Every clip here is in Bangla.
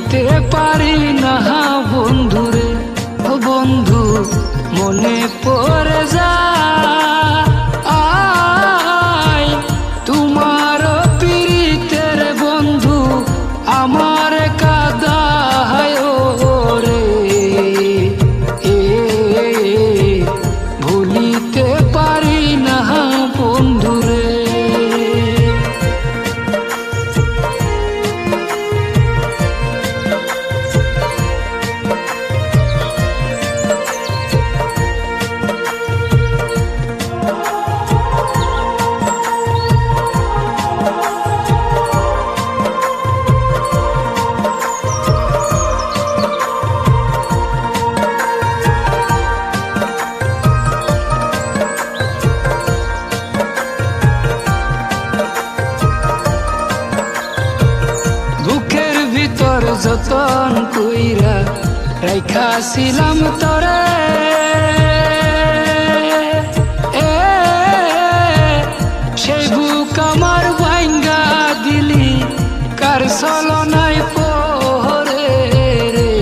ভুলিতে পারি না বন্ধুরে, ও বন্ধু মনে পড়ে যায় তোমার পীড়িতের বন্ধু আমার কাদায় রে। ভুলিতে পারি না বন্ধুরে। বুকের ভিতর যতন কইরা রাইখাছিলাম তরে, সেই বুক আমার ভাঙ্গা দিলি কার ছলনায় পড়ে রে।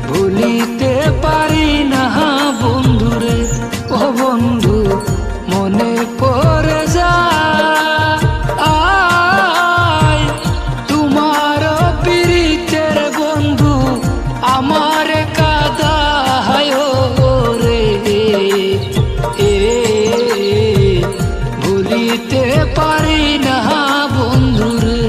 ভুলিতে পারি না বন্ধুরে, ও বন্ধু মনে পড়ে যায় তোমার পীড়িতের বন্ধু আমার কাদায় রে। ভুলিতে পারি না বন্ধুরে।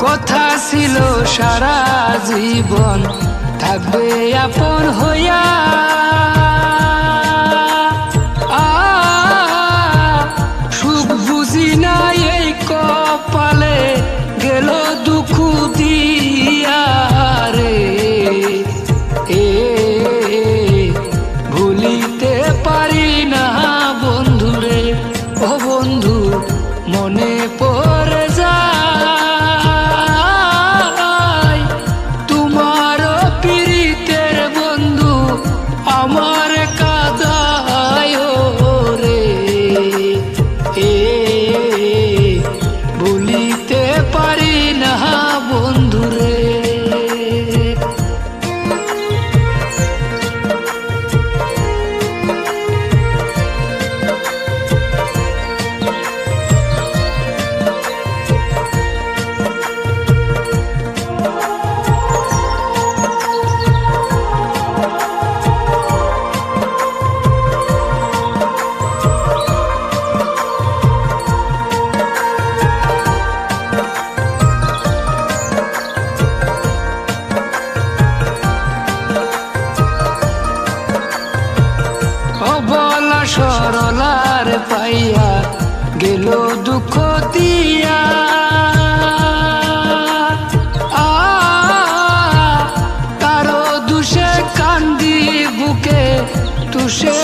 কথা ছিল সারা জীবন থাকবে আপন হইয়া, সুখ বুঝি না এই কপালে গেল দুঃখ দিয়া রে। ভুলিতে পারি না বন্ধুরে, ও বন্ধু মনে পড়ে যায় তোমার পীড়িতের বন্ধু আমার কাদায় রে। ভুলিতে পারি না বন্ধুরে। অবলা সরলার পাইয়া গেল দুঃখ দিয়া, কারো দুষে কান্দি বুকে তুষে